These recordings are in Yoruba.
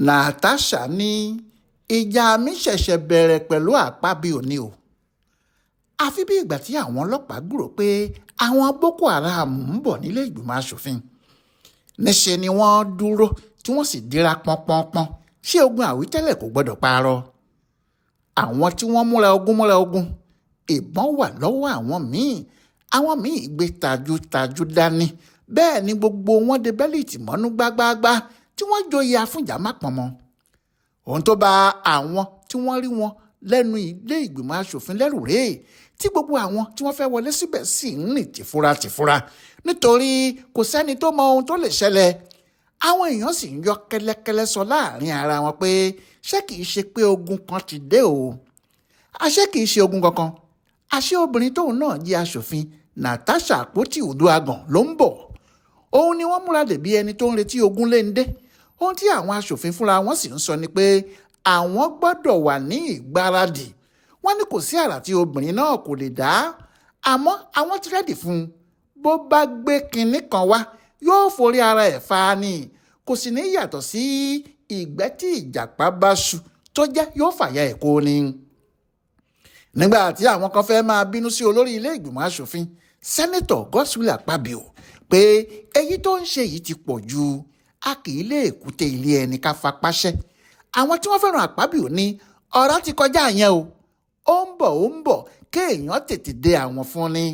Natasha ní ìjà mi ṣẹ̀ṣẹ̀ bẹ̀rẹ̀ pẹ̀lú Akpabio ni o. Àfi bí ìgbà tí àwọn ọlọ́pàá gbúrò pé àwọn Boko Haram ń bọ̀ nílé ìgbìmọ̀ aṣòfin. Níṣe ni wọ́n dúró tí wọ́n sì dira pọ́npọ́npọ́n ṣé ogun àwítẹ́lẹ̀ kò gbọ́dọ̀ parọ́. Àwọn tí wọ́n múra ogun ìbọn wà lọ́wọ́ àwọn míì gbé tajútajú dání. Bẹ́ẹ̀ ni gbogbo wọn de bẹ́líìtì mọ́nú gbágbáágbá tí wọ́n joyè afúnjà má pọnmọ. Ohun tó bá àwọn tí wọ́n rí wọn lẹ́nu ilé ìgbìmọ̀ aṣòfin lẹ́rù rèé tí gbogbo àwọn tí wọ́n fẹ́ wọlé síbẹ̀ sì ń rìn tìfura nítorí kò sẹ́ni tó mọ ohun tó lè ṣẹlẹ̀. Àwọn èèyàn sì ń yọ kẹ́lẹ́kẹ́lẹ́ sọ láàrin ara wọn pé ṣé kìí ṣe pé ogun kan ti dé o. Àṣé kìí ṣe ogun kankan. Àṣé obìnrin tóun náà jẹ́ aṣòfin Natasha àpótí Odùagàn ló ń bọ̀. Òun ni wọ́n múra dèbí ẹni tó ń retí ogun léńdé. Ohun tí àwọn aṣòfin fúnra wọn sì ń sọ ni pé àwọn gbọ́dọ̀ wà ní ìgbáradì. Wọ́n ní kò sí àrà tí obìnrin náà kò lè dá. Àmọ́ àwọn ti rẹ́dì fún un. Bó bá gbé kinní kan wá yóò forí ara ẹ̀ fa ni. Kò sì ní yàtọ̀ sí ìgbẹ́ tí ìjàpá bá ṣu tó jẹ́ yóò fàyà ẹ̀ kó ni. Nígbà tí àwọn kan fẹ́ máa bínú sí olórí ilé ìgbìmọ̀ aṣòfin sẹ́nẹ́tọ̀ Akpabio pé èyí tó ń ṣe yìí ti pọ̀ jù. A kì í lè èkúté ilé ẹni ká fapáṣẹ́. Àwọn tí wọ́n fẹ́ràn Akpabio ní ọ̀rọ̀ ti kọjá yẹn o. Ó ń bọ̀ kéèyàn tètè dé àwọn fún ni.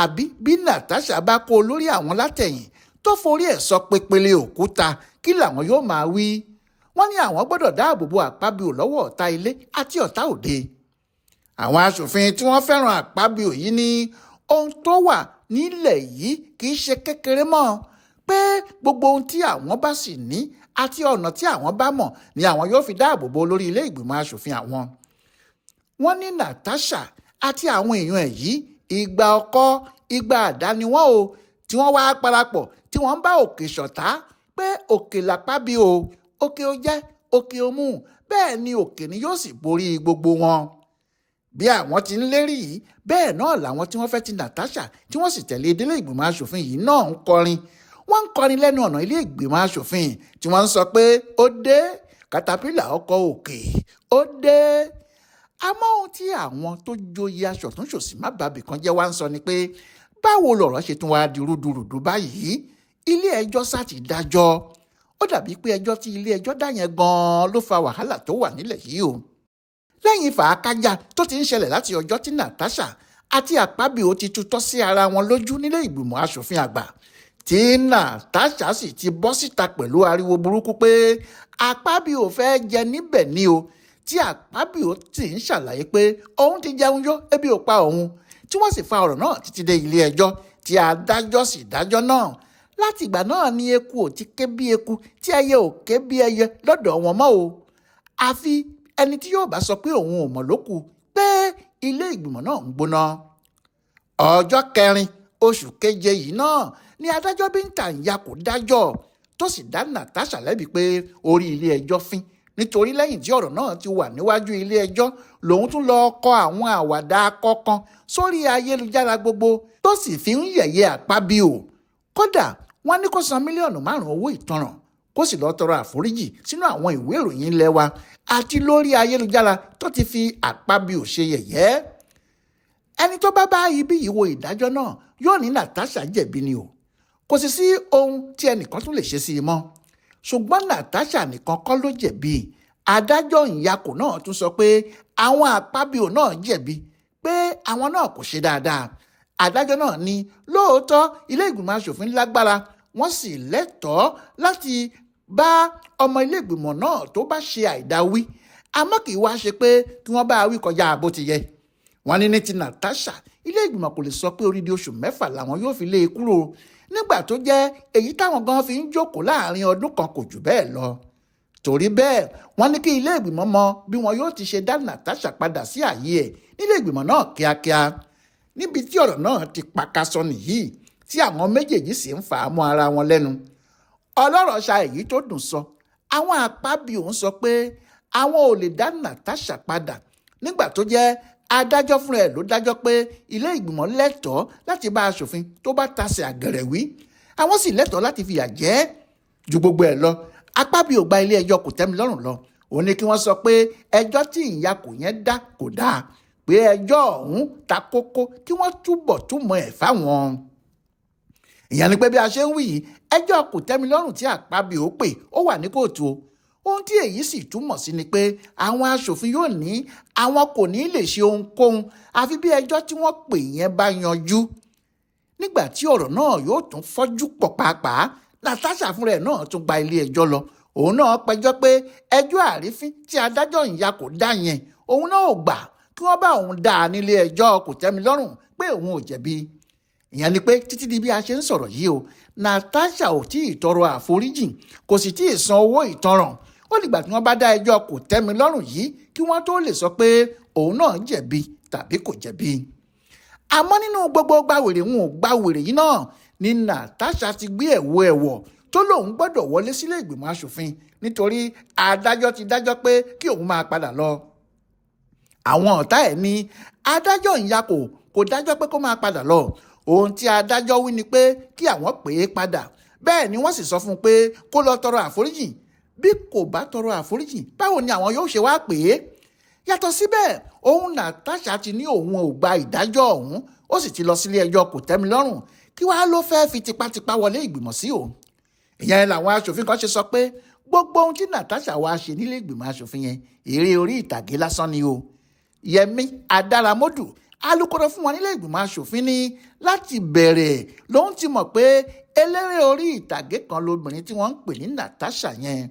Àbí bí Natasha bá kó olórí àwọn látẹ̀yìn tó forí ẹ̀ sọ pépele òkúta kí làwọn yóò máa wí. Wọ́n ní àwọn gbọ́dọ̀ dáàbò bo Akpabio lọ́wọ́ ọ̀tá ilé àti ọ̀tá òde. Àwọn aṣòfin tí wọ́n fẹ́ràn Akpabio yìí ní ohun tó wà nílẹ̀ yìí kì í ṣe kékeré mọ́ pé gbogbo ohun tí àwọn bá sì ní àti ọ̀nà tí àwọn bá mọ̀ ni àwọn yóò fi dáàbò bo olórí ilé ìgbìmọ̀ aṣòfin àwọn. Wọ́n ní Natasha àti àwọn èèyàn ẹ̀ yìí igba ọkọ́ igba àdá ni wọ́n o tí wọ́n wá parapọ̀ tí wọ́n ń bá òkè ṣọ̀tá pé òkè l'Akpabio òkè ó jẹ́ òkè ó mú bẹ́ẹ̀ ni òkè ni yóò sì borí gbogbo wọn. Bí àwọn ti ń lérí yìí bẹ́ẹ̀ náà làwọn tí wọ́n fẹ́ ti Natasha tí wọ́n sì tẹ̀lé délé ìgbìmọ̀ aṣòfin yìí náà ń kọrin. Wọ́n ń kọrin lẹ́nu ọ̀nà ilé ìgbìmọ̀ aṣòfin tí wọ́n ń sọ pé ó dé katapila ọkọ̀ òkè ó dé. Àmọ́ ohun tí àwọn tó joyè aṣọ̀túnṣòsì má bàbí kan jẹ́ wá ń sọ ni pé báwo lọ̀rọ̀ ṣe tún wá di rúdurùdu báyìí. Ilé ẹjọ́ sá ti dájọ́. Ó dàbí pé ẹjọ́ tí ilé ẹjọ́ dá yẹn gan-an ló fa wàhálà tó wà nílẹ̀ yìí o. Lẹ́yìn fàákájà tó ti ń ṣẹlẹ̀ láti ọjọ́ tí Natasha àti Akpabio ti tutọ́ sí ara wọn lójú nílé ìgbìmọ̀ aṣòfin àgbà tí Natasha sì ti bọ́ síta pẹ̀lú ariwo burúkú pé Akpabio fẹ́ jẹ níbẹ̀ ni o tí Akpabio ti ń ṣàlàyé pé òun ti jẹun yó ebi ò pa òun tí wọ́n sì fa ọ̀rọ̀ náà títí dé ilé ẹjọ́ tí adájọ́ sì dájọ́ náà. Láti ìgbà náà ni eku ò ti ké bí eku tí ẹyẹ ò ké bí ẹyẹ lọ́dọ̀ wọn mọ́ o. Àfi ẹni tí yóò bá sọ pé òun ò mọ̀ lókù pé ilé ìgbìmọ̀ náà ń gbóná. Ọjọ́ 4 oṣù keje yìí náà ni adájọ́ Binta Nyako dájọ́ tó sì dá Natasha lẹ́bi pé orí ilé ẹjọ́ fín nítorí lẹ́yìn tí ọ̀rọ̀ náà ti wà níwájú ilé ẹjọ́ lòun tún lọ kọ àwọn àwàdà kọ̀ọ̀kan sórí ayélujára gbogbo tó sì fi ń yẹ̀yẹ́ Akpabio. Kódà wọ́n ní kó san mílíọ̀nù 5 owó ìtanràn kó sì lọ tọrọ àforíjì sínú àwọn ìwé ìròyìn ilé wa àti lórí ayélujára tó ti fi Akpabio ṣe yẹ̀yẹ́. Ẹni tó bá ibi ìwo ìdájọ́ náà yóò ní Natasha jẹ̀bi ni o. Kò sì sí ohun tí ẹnìkan tún lè ṣe sí i mọ́. Ṣùgbọ́n Natasha nìkan kọ́ ló jẹ̀bi. Adájọ́ Nyako náà tún sọ pé àwọn Akpabio náà jẹ̀bi pé àwọn náà kò ṣe dáadáa. Adájọ́ náà ní lóòótọ́ ilé ìgbìmọ̀ aṣòfin lágbára wọ́n sì lẹ́tọ̀ọ́ láti bá ọmọ ilé ìgbìmọ̀ náà tó bá ṣe àìdá wí. Àmọ́ kì í wá ṣe pé kí wọ́n bá wí kọjá bó ti yẹ. Wọ́n ní ti Natasha ilé ìgbìmọ̀ kò lè sọ pé odidi oṣù 6 làwọn yóò fi lé e kúrò nígbà tó jẹ́ èyí táwọn gan fi ń jókòó láàrin ọdún kan kò jù bẹ́ẹ̀ lọ. Torí bẹ́ẹ̀ wọ́n ní kí ilé ìgbìmọ̀ mọ bí wọn yóò ti ṣe dá Natasha padà sí ààyè ẹ̀ nílé ìgbìmọ̀ náà kíákíá. Níbi tí ọ̀rọ̀ náà ti pakasọ nìyí tí àwọn méjèèjì sì ń fà á mọ́ ara wọn lẹ́nu. Ọlọ́rọ̀ ṣa èyí tó dùn sọ. Àwọn Akpabio ń sọ pé àwọn ò lè dá Natasha padà nígbà tó jẹ́ adájọ́ fúnra ẹ̀ ló dájọ́ pé ilé ìgbìmọ̀ lẹ́tọ̀ọ́ láti bá aṣòfin tó bá tasẹ̀ àgẹ̀rẹ̀ wí. Àwọn sì lẹ́tọ̀ọ́ láti fìyà jẹ ju gbogbo ẹ̀ lọ. Akpabio gba ilé ẹjọ́ kòtẹ́milọ́rùn lọ ó ní kí wọ́n sọ pé ẹjọ́ tí ìyàkó yẹn dá kò dáa, pé ẹjọ́ ọ̀hún ta kókó kí wọ́n túbọ̀ túmọ̀ ẹ̀ fáwọn. ìyẹn ni pé bí a ṣe ń wí yìí, ẹjọ́ kòtẹ́milọ́rùn tí Akpabio pè ó wà ní kóòtù o. ohun tí èyí sì túmọ̀ sí ni pé àwọn aṣòfin yóò ní àwọn kò ní lè ṣe ohunkóhun àfi bí ẹjọ́ tí wọ́n pè yẹn bá yanjú. nígbà tí ọ̀rọ̀ náà yóò tún fọ́jú pọ̀ pàápàá, Natasha fúnra ẹ̀ náà tún gba ilé ẹjọ́ lọ. òun náà pẹjọ́ pé ẹjọ́ àrífín tí adájọ́ ìyàkó dá yẹn òun náà ò gbà kí wọ́n bá òun dá a nílé ẹjọ́ kòtẹ́milọ́rùn pé òun ò jẹ̀bi. ìyẹn ni pé títí di bí a ṣe ń sọ̀rọ̀ yìí o, Natasha ò tí ì tọrọ àforíjì, kò sì tí ì san owó ìtanràn. ó dìgbà tí wọ́n bá dá ẹjọ́ kòtẹ́milọ́rùn yìí kí wọ́n tó lè sọ pé òun náà jẹ̀bi tàbí kò jẹ̀bi. àmọ́ nínú gbogbo gbàwèrè wọn ò gbàwèrè yìí náà ni Natasha ti gbé ẹ̀wọ̀ tó lóun gbọ́dọ̀ wọlé sílé ìgbìmọ̀ aṣòfin nítorí adájọ́ ti dájọ́ pé kí òun máa padà lọ. àwọn ọ̀tá ẹ̀ ní adájọ́ ìyàkó kò dájọ́ pé kó máa padà lọ. ohun tí adájọ́ wí ni pé kí àwọn pè é padà. bẹ́ẹ̀ ni wọ́n sì sọ fún un pé kó lọ tọrọ àforíjì. bí kò bá tọrọ àforíjì, báwo ni àwọn yóò ṣe wá pè é? yàtọ̀ síbẹ̀, òun Natasha ti ní òun ò gba ìdájọ́ ọ̀hún, ó sì ti lọ sílé ẹjọ́ kòtẹ́milọ́rùn. kí wàá ló fẹ́ fi tipátipá wọlé ìgbìmọ̀ sí o? ìyẹn làwọn aṣòfin kan ṣe sọ pé gbogbo ohun tí Natasha wá ṣe nílé ìgbìmọ̀ aṣòfin yẹn eré orí ìtàgé lásán ni o. Yẹmí Adáramọ́dù, alukoro fún wọn nílé ìgbìmọ̀ aṣòfin, ní láti bẹ̀rẹ̀ lòun ti mọ̀ pé eléré orí ìtàgé kan lobìnrin tí wọ́n ń pè ní Natasha yẹn.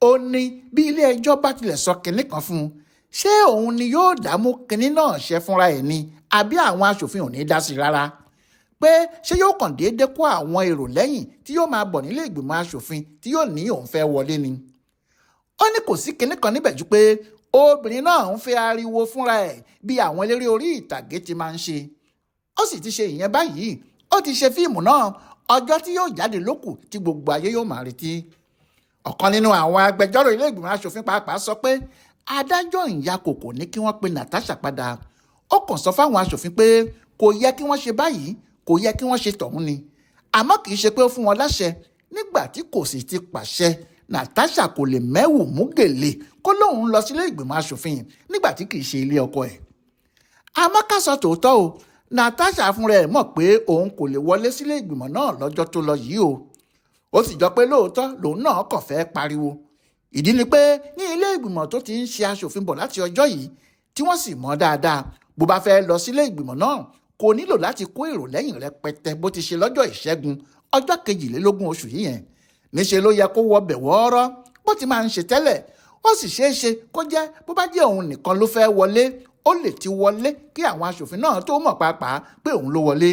ó ní bí ilé ẹjọ́ bá tilẹ̀ sọ kinní kan fún un, ṣé òun ni yóò dààmú kinní náà ṣe fúnra ẹ̀ ni àbí àwọn aṣòfin ò ní dá sí rárá? pé ṣé yóò kàn déédéé kó àwọn èrò lẹ́yìn tí yóò máa bọ̀ nílé ìgbìmọ̀ aṣòfin tí yóò ní òun fẹ́ wọlé ni? ó ní kò sí kinní kan níbẹ̀ ju pé obìnrin náà ń fẹ́ ariwo fúnra ẹ̀ bí àwọn eléré orí ìtàgé ti máa ń ṣe. ó sì ti ṣe ìyẹn báyìí, ó ti ṣe fíìmù náà, ọjọ́ tí yóò jáde lókù tí gbogbo ayé yóò máa retí. ọ̀kan nínú àwọn agbẹjọ́rò ilé ìgbìmọ̀ aṣòfin pàápàá sọ pé adájọ́ ìyàkó kò ní kí wọ́n pe Natasha padà. ó kàn sọ fáwọn aṣòfin pé kò yẹ kí wọ́n ṣe báyìí, kò yẹ kí wọ́n ṣe tọ̀hún ni. àmọ́ kì í ṣe pé ó fún wọn láṣẹ. nígbà tí kò sì ti pàṣẹ, Natasha kò lè mẹ́wù mú gèlè kó lóun lọ sílé ìgbìmọ̀ aṣòfin nígbà tí kì í ṣe ilé ọkọ ẹ̀. àmọ́ ká sọ tòótọ́ o, Natasha fúnra ẹ̀ mọ̀ pé òun kò lè wọlé sílé ìgbìmọ̀ náà lọ́jọ́ tó lọ yìí o. ó sì jọ pé lóòótọ́ lòun náà kàn fẹ́ pariwo. ìdí ni pé ní ilé ìgbìmọ̀ tó ti ń ṣe aṣòfin bọ̀ láti ọjọ́ yìí tí wọ́n sì mọ̀ dáadáa, bó bá fẹ́ lọ sílé ìgbìmọ̀ náà kò nílò láti kó èrò lẹ́yìn rẹpẹtẹ bó ti ṣe lọ́jọ́ ìṣẹ́gun ọjọ́ 22 oṣù yìí yẹn. níṣe ló yẹ kó wọbẹ̀ wọ́ọ́rọ́ bó ti máa ń ṣe tẹ́lẹ̀. ó sì ṣeé ṣe kó jẹ́ bó bá jẹ́ òun nìkan ló fẹ́ wọlé, ó lè ti wọlé kí àwọn aṣòfin náà tó mọ̀ pàápàá pé òun ló wọlé.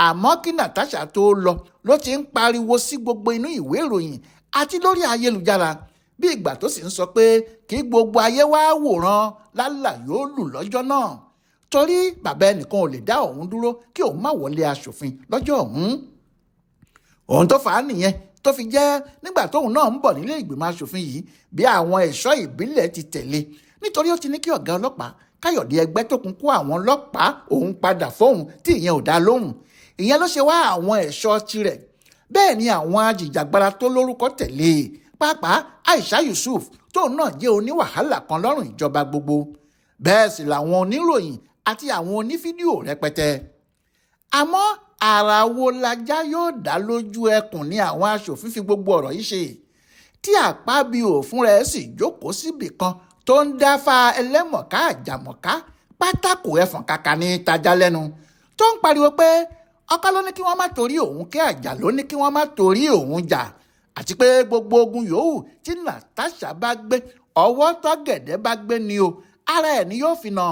àmọ́ kí Natasha tó lọ ló ti ń pariwo sí gbogbo inú ìwé ìròyìn àti lórí ayélujára bí ìgbà tó sì ń sọ pé kí gbogbo ayé wá wòran lálà yóò lù lọ́jọ́ náà, torí bàbá ẹnìkan ò lè dá òun dúró kí òun má wọlé aṣòfin lọ́jọ́ ọ̀hún. ohun tó fà á nìyẹn tó fi jẹ́ nígbà tóun náà ń bọ̀ nílé ìgbìmọ̀ aṣòfin yìí bí àwọn ẹ̀ṣọ́ ìbílẹ̀ ti tẹ̀lé, nítorí ó ti ní kí ọ̀gá ọlọ́pàá Káyọ̀dé Ẹgbẹ́tókun kó àwọn ọlọ́pàá òun padà fóun tí ìyẹn ò dá lóhùn. ìyẹn ló ṣe wá àwọn ẹ̀ṣọ́ tirẹ̀. bẹ́ẹ̀ ni àwọn ajìjàgbara tó lórúkọ tẹ̀lé, pàápàá Aisha Yusuf tóun náà jẹ́ oníwàhálà kan lọ́rùn ìjọba gbogbo. bẹ́ẹ̀ sì làwọn oníròyìn àti àwọn onífídíò rẹpẹtẹ. àmọ́ ara wo lajá yóò dá lójú ẹkùn ni àwọn aṣòfin fi gbogbo ọ̀rọ̀ yìí ṣe, tí Akpabio fúnra ẹ̀ sì jókòó síbì kan tó ń dáfá ẹlẹ́mọ̀ká àjàmọ̀ká pátákó ẹ̀fọ̀n kàkà ní tajà lẹ́nu, tó ń pariwo pé ọkọ ló ní kí wọ́n má torí òun kí àjà ló ní kí wọ́n má torí òun jà, àti pé gbogbo ogun yòówù tí Natasha bá gbé, ọwọ́ tọ́gẹ̀dẹ̀ bá gbé ni o, ara ẹ̀ ni yóò fi nà.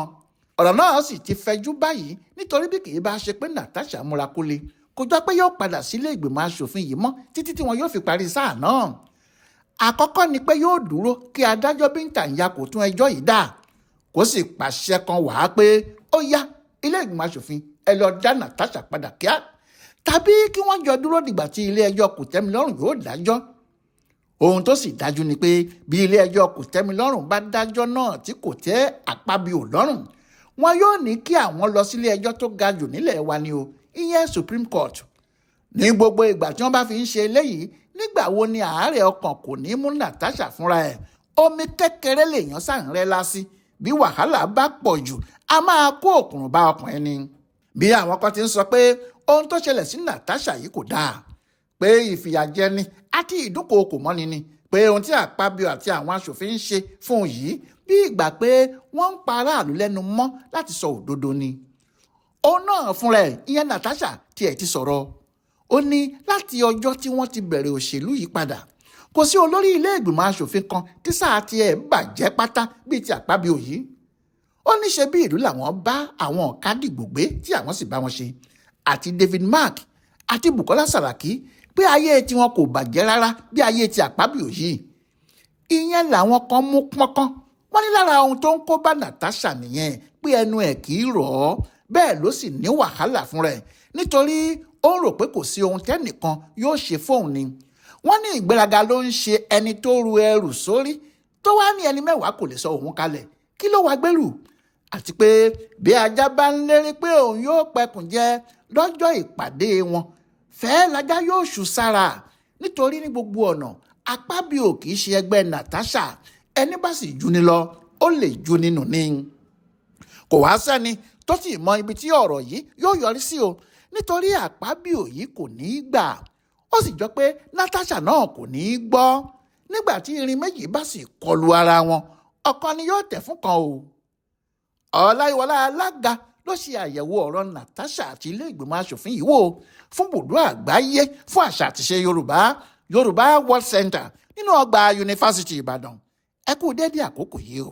ọ̀rọ̀ náà sì ti fẹjú báyìí nítorí bí kì í bá ṣe pé Natasha múra kólé, kò jọ pé yóò padà sílé ìgbìmọ̀ aṣòfin yìí mọ́ títí tí wọn yóò fi parí sáà náà. àkọ́kọ́ ni pé yóò dúró kí adájọ́ Bíntà Nyako tún ẹjọ́ yìí dá, kó sì pàṣẹ kan wàá pé ó yá ilé ìgbìmọ̀ aṣòfin ẹ lọ dá Natasha padà kíá, tàbí kí wọ́n jọ dúró dìgbà tí ilé ẹjọ́ kòtẹ́milọ́rùn yóò dájọ́. ohun tó sì dájú ni pé bí ilé ẹjọ́ kòtẹ́milọ́rùn bá dájọ́ náà tí kò tẹ́ Akpabio lọ́rùn, wọn yóò ní kí àwọn lọ sílé ẹjọ́ tó ga jù nílẹ̀ wa ni o, ìyẹn Supreme Court. ní gbogbo ìgbà tí wọ́n bá fi ń ṣe eléyìí nígbà wo ni àárẹ̀ ọkàn kò ní mú Natasha fúnra ẹ̀? Omi kékeré lèèyàn sàǹrẹ́ lásì, bí wàhálà bá pọ̀ jù a máa kó òkùnrùn bá ọkàn ẹni. Bí àwọn kan ti ń sọ pé ohun tó ṣẹlẹ̀ sí Natasha yìí kò dáa, pé ìfìyàjẹni àti ìdúnkookò mọ́ni ni, pé ohun tí Akpabio àti àwọn aṣòfin ń ṣe fún un yìí bí ìgbà pé wọ́n ń pa aráàlú lẹ́nu mọ́ láti sọ òdodo ni. Òun náà fúnra ẹ̀, ìyẹn Natasha, tiẹ̀ ti sọ̀rọ̀. Ó ní láti ọjọ́ tí wọ́n ti bẹ̀rẹ̀ òṣèlú yìí padà, kò sí olórí ilé ìgbìmọ̀ aṣòfin kan tí sáà tiẹ̀ bàjẹ́ pátá bíi ti Akpabio yìí. Ó ní ṣe bí ìlú làwọn bá àwọn ọ̀kadìgbò gbé tí àwọn sì bá wọn ṣe, àti David Mark àti Bukola Saraki, pé ayé tiwọn kò bàjẹ́ rárá bí ayé ti Akpabio yìí. Ìyẹn làwọn kan mú pọ́nkán. Wọ́n ní lára ohun tó ń kó bá Natasha nìyẹn, pé ẹnu ẹ̀ kì í rọ̀ ọ́, bẹ́ẹ̀ ló sì ní wàhálà fún rẹ̀ nítorí ó rò pé kò sí ohun tẹ́nìkan yóò ṣe fóun ni. Wọ́n ní ìgbéraga ló ń ṣe ẹni tó ru ẹrù sórí, tó wá ní ẹni mẹ́wàá kò lè sọ òun kalẹ̀, kí ló wá gbèrú? Àti pé bí ajá bá ń lérí pé òun yóò pẹkùn jẹ lọ́jọ́ ìpàdé wọn, fẹ́ẹ́ lajá yóò ṣù sára. Nítorí ní gbogbo ọ̀nà Akpabio kì í ṣe ẹgbẹ́ Natasha, ẹni bá sì jù ni lọ ó lè jù nínú ni. Kò wá sẹ́ni tó sì mọ ibi tí ọ̀rọ̀ yìí yóò yọrí sí o, nítorí Akpabio yìí kò ní í gbà, ó sì jọ pé Natasha náà kò ní í gbọ́. Nígbà tí irin méjì bá sì kọlu ara wọn, ọ̀kan ni yóò tẹ̀ fún kan o. Ọláyíwọlá alága ló ṣe àyẹ̀wò ọ̀rọ̀ Natasha àti ilé ìgbìmọ̀ aṣòfin yìí wò fún bùdó àgbáyé fún àṣà àtìṣe Yorùbá World Center nínú ọgbà yunifásitì Ìbàdàn. Ẹ kú déédé àkókò yìí o.